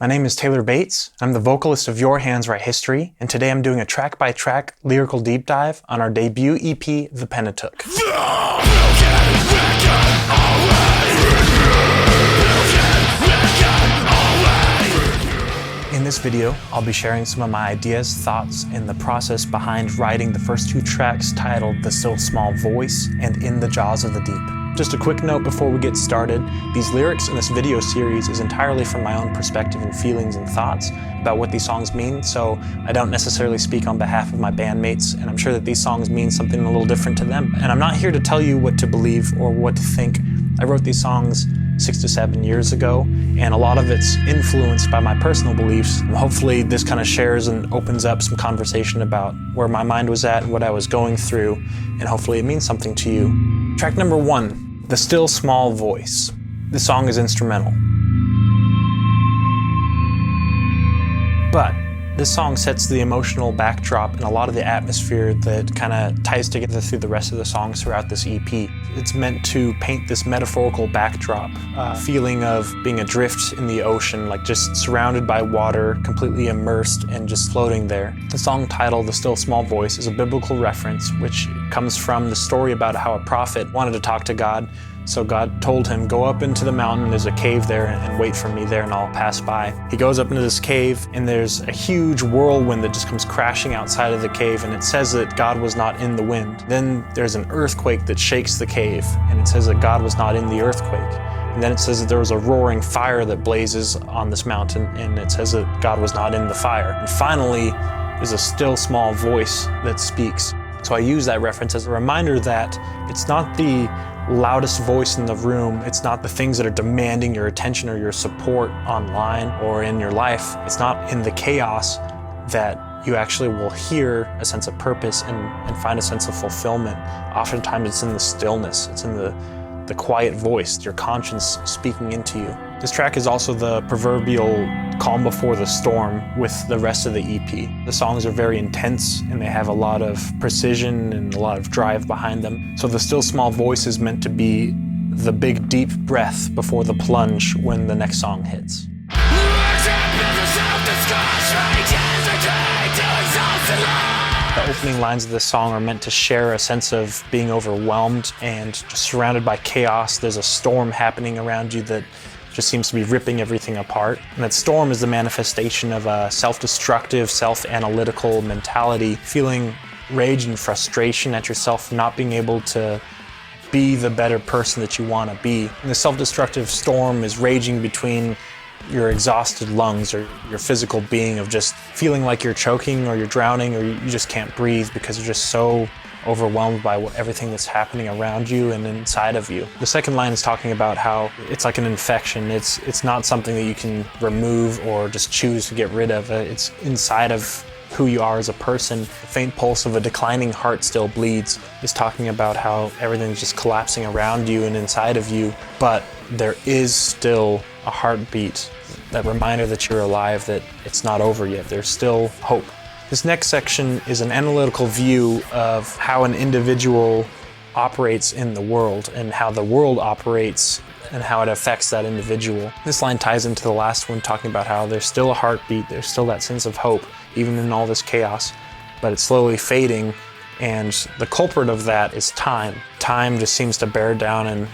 My name is Taylor Bates. I'm the vocalist of Your Hands Write History, and today I'm doing a track-by-track lyrical deep dive on our debut EP, The Pentateuch. In this video, I'll be sharing some of my ideas, thoughts, and the process behind writing the first two tracks titled The Still Small Voice and In the Jaws of the Deep. Just a quick note before we get started, these lyrics in this video series is entirely from my own perspective and feelings and thoughts about what these songs mean, so I don't necessarily speak on behalf of my bandmates, and I'm sure that these songs mean something a little different to them. And I'm not here to tell you what to believe or what to think. I wrote these songs 6 to 7 years ago, and a lot of it's influenced by my personal beliefs. And hopefully this kind of shares and opens up some conversation about where my mind was at and what I was going through, and hopefully it means something to you. Track number 1, The Still Small Voice. This song is instrumental. But this song sets the emotional backdrop and a lot of the atmosphere that kind of ties together through the rest of the songs throughout this EP. It's meant to paint this metaphorical backdrop, a feeling of being adrift in the ocean, like just surrounded by water, completely immersed and just floating there. The song title, The Still Small Voice, is a biblical reference which comes from the story about how a prophet wanted to talk to God. So God told him, go up into the mountain, there's a cave there, and wait for me there and I'll pass by. He goes up into this cave and there's a huge whirlwind that just comes crashing outside of the cave, and it says that God was not in the wind. Then there's an earthquake that shakes the cave, and it says that God was not in the earthquake. And then it says that there was a roaring fire that blazes on this mountain, and it says that God was not in the fire. And finally, there's a still small voice that speaks. So I use that reference as a reminder that it's not the loudest voice in the room, it's not the things that are demanding your attention or your support online or in your life. It's not in the chaos that you actually will hear a sense of purpose and find a sense of fulfillment. Oftentimes it's in the stillness, it's in the quiet voice, your conscience speaking into you. This track is also the proverbial calm before the storm with the rest of the EP. The songs are very intense and they have a lot of precision and a lot of drive behind them. So the still small voice is meant to be the big deep breath before the plunge when the next song hits. The opening lines of this song are meant to share a sense of being overwhelmed and just surrounded by chaos. There's a storm happening around you that just seems to be ripping everything apart. And that storm is the manifestation of a self-destructive, self-analytical mentality, feeling rage and frustration at yourself for not being able to be the better person that you want to be. And the self-destructive storm is raging between your exhausted lungs or your physical being of just feeling like you're choking or you're drowning or you just can't breathe because you're just so overwhelmed by everything that's happening around you and inside of you. The second line is talking about how it's like an infection. It's not something that you can remove or just choose to get rid of. It's inside of who you are as a person. The faint pulse of a declining heart still bleeds is talking about how everything's just collapsing around you and inside of you, but there is still a heartbeat, that reminder that you're alive, that it's not over yet. There's still hope. This next section is an analytical view of how an individual operates in the world and how the world operates and how it affects that individual. This line ties into the last one, talking about how there's still a heartbeat, there's still that sense of hope, even in all this chaos, but it's slowly fading, and the culprit of that is time. Time just seems to bear down and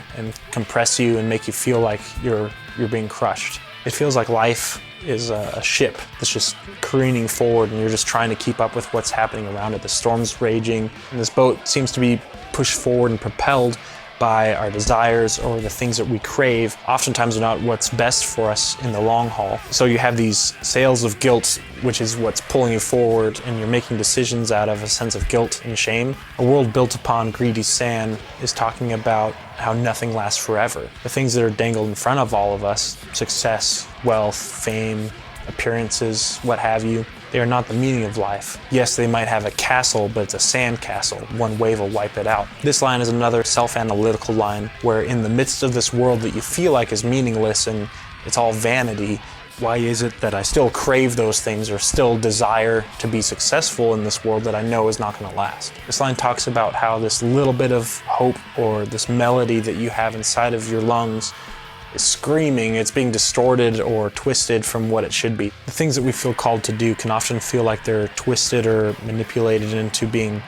compress you and make you feel like you're being crushed. It feels like life is a ship that's just careening forward and you're just trying to keep up with what's happening around it. The storm's raging and this boat seems to be pushed forward and propelled by our desires or the things that we crave. Oftentimes are not what's best for us in the long haul. So you have these sails of guilt, which is what's pulling you forward, and you're making decisions out of a sense of guilt and shame. A world built upon greedy sand is talking about how nothing lasts forever. The things that are dangled in front of all of us, success, wealth, fame, appearances, what have you, they are not the meaning of life. Yes, they might have a castle, but it's a sand castle. One wave will wipe it out. This line is another self-analytical line where in the midst of this world that you feel like is meaningless and it's all vanity, why is it that I still crave those things or still desire to be successful in this world that I know is not going to last? This line talks about how this little bit of hope or this melody that you have inside of your lungs is screaming, it's being distorted or twisted from what it should be. The things that we feel called to do can often feel like they're twisted or manipulated into being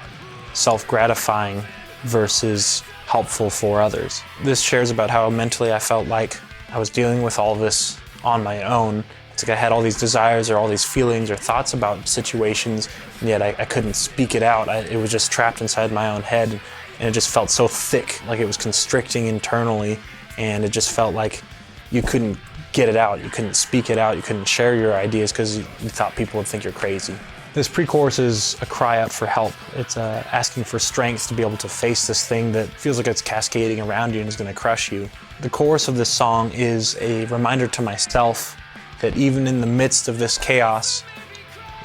self-gratifying versus helpful for others. This shares about how mentally I felt like I was dealing with all this on my own. It's like I had all these desires or all these feelings or thoughts about situations, and yet I couldn't speak it out. It was just trapped inside my own head, and it just felt so thick, like it was constricting internally, and it just felt like you couldn't get it out, you couldn't speak it out, you couldn't share your ideas because you thought people would think you're crazy. This pre-chorus is a cry out for help. It's asking for strength to be able to face this thing that feels like it's cascading around you and is going to crush you. The chorus of this song is a reminder to myself that even in the midst of this chaos,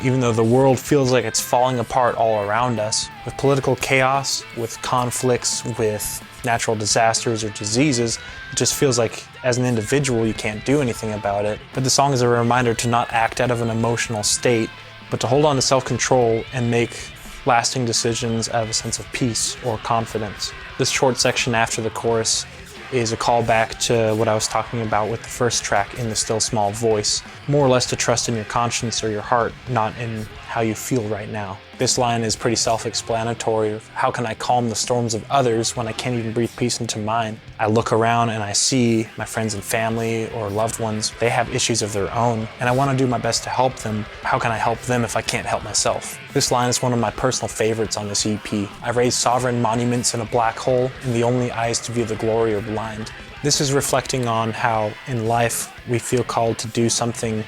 even though the world feels like it's falling apart all around us, with political chaos, with conflicts, with natural disasters or diseases, it just feels like as an individual you can't do anything about it. But the song is a reminder to not act out of an emotional state, but to hold on to self-control and make lasting decisions out of a sense of peace or confidence. This short section after the chorus is a callback to what I was talking about with the first track, In the Still Small Voice, more or less to trust in your conscience or your heart, not in how you feel right now. This line is pretty self-explanatory. How can I calm the storms of others when I can't even breathe peace into mine? I look around and I see my friends and family or loved ones, they have issues of their own, and I want to do my best to help them. How can I help them if I can't help myself? This line is one of my personal favorites on this EP. I raise sovereign monuments in a black hole, and the only eyes to view the glory are blind. This is reflecting on how in life we feel called to do something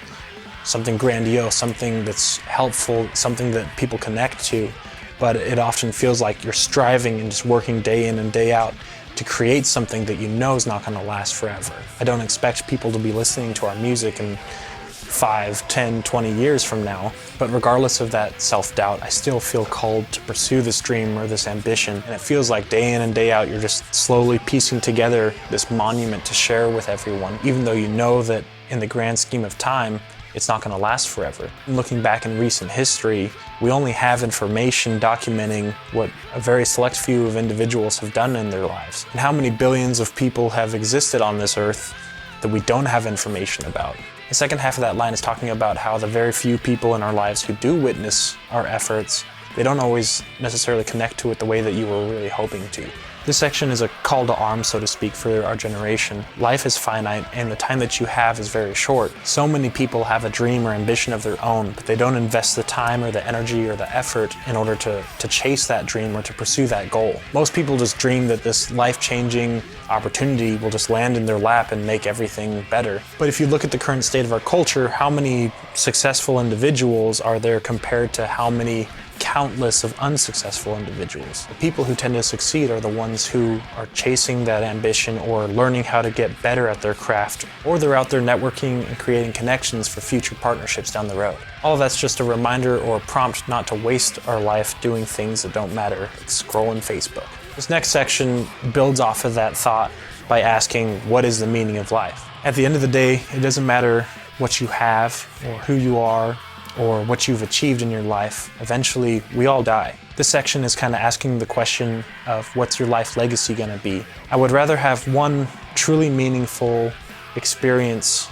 grandiose, something that's helpful, something that people connect to, but it often feels like you're striving and just working day in and day out to create something that you know is not going to last forever. I don't expect people to be listening to our music in 5, 10, 20 years from now, but regardless of that self-doubt, I still feel called to pursue this dream or this ambition, and it feels like day in and day out you're just slowly piecing together this monument to share with everyone, even though you know that in the grand scheme of time, it's not going to last forever. Looking back in recent history, we only have information documenting what a very select few of individuals have done in their lives. And how many billions of people have existed on this earth that we don't have information about. The second half of that line is talking about how the very few people in our lives who do witness our efforts, they don't always necessarily connect to it the way that you were really hoping to. This section is a call to arms, so to speak, for our generation. Life is finite, and the time that you have is very short. So many people have a dream or ambition of their own, but they don't invest the time or the energy or the effort in order to chase that dream or to pursue that goal. Most people just dream that this life-changing opportunity will just land in their lap and make everything better. But if you look at the current state of our culture, how many successful individuals are there compared to how many countless of unsuccessful individuals? The people who tend to succeed are the ones who are chasing that ambition or learning how to get better at their craft, or they're out there networking and creating connections for future partnerships down the road. All of that's just a reminder or a prompt not to waste our life doing things that don't matter, like scrolling Facebook. This next section builds off of that thought by asking, what is the meaning of life? At the end of the day, it doesn't matter what you have or who you are or what you've achieved in your life. Eventually, we all die. This section is kind of asking the question of what's your life legacy going to be? I would rather have one truly meaningful experience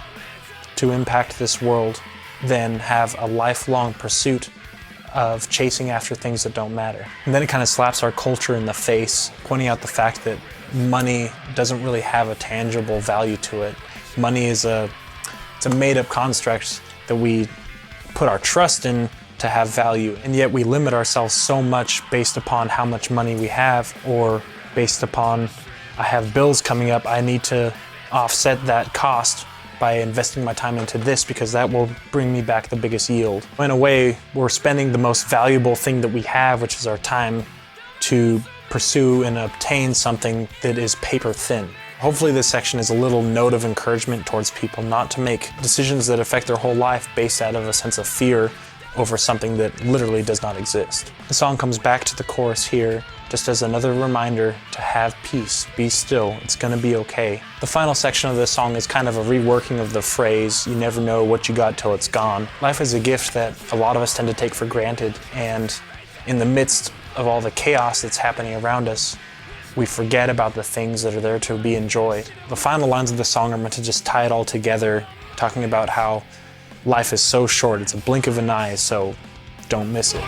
to impact this world than have a lifelong pursuit of chasing after things that don't matter. And then it kind of slaps our culture in the face, pointing out the fact that money doesn't really have a tangible value to it. Money is it's a made-up construct that we put our trust in to have value, and yet we limit ourselves so much based upon how much money we have, or based upon, I have bills coming up, I need to offset that cost by investing my time into this because that will bring me back the biggest yield. In a way, we're spending the most valuable thing that we have, which is our time, to pursue and obtain something that is paper thin. Hopefully this section is a little note of encouragement towards people not to make decisions that affect their whole life based out of a sense of fear over something that literally does not exist. The song comes back to the chorus here just as another reminder to have peace, be still, it's gonna be okay. The final section of this song is kind of a reworking of the phrase, you never know what you got till it's gone. Life is a gift that a lot of us tend to take for granted, and in the midst of all the chaos that's happening around us, we forget about the things that are there to be enjoyed. The final lines of the song are meant to just tie it all together, talking about how life is so short, it's a blink of an eye, so don't miss it.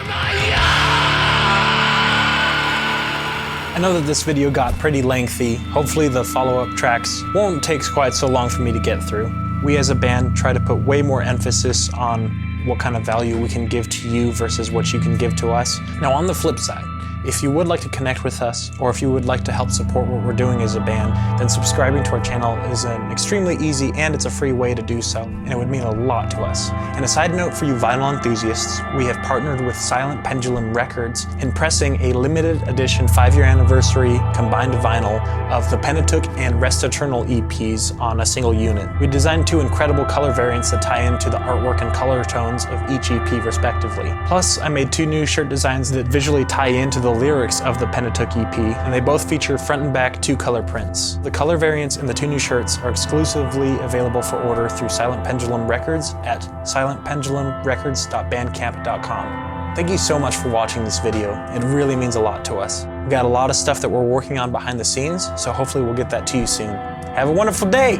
I know that this video got pretty lengthy. Hopefully the follow-up tracks won't take quite so long for me to get through. We as a band try to put way more emphasis on what kind of value we can give to you versus what you can give to us. Now on the flip side, if you would like to connect with us, or if you would like to help support what we're doing as a band, then subscribing to our channel is an extremely easy and it's a free way to do so, and it would mean a lot to us. And a side note for you vinyl enthusiasts, we have partnered with Silent Pendulum Records in pressing a limited edition 5-year anniversary combined vinyl of the Pentateuch and Rest Eternal EPs on a single unit. We designed 2 incredible color variants that tie into the artwork and color tones of each EP respectively. Plus, I made 2 new shirt designs that visually tie into the lyrics of the Pentateuch EP, and they both feature front and back 2 color prints. The color variants in the 2 new shirts are exclusively available for order through Silent Pendulum Records at silentpendulumrecords.bandcamp.com. Thank you so much for watching this video. It really means a lot to us. We've got a lot of stuff that we're working on behind the scenes, so hopefully we'll get that to you soon. Have a wonderful day!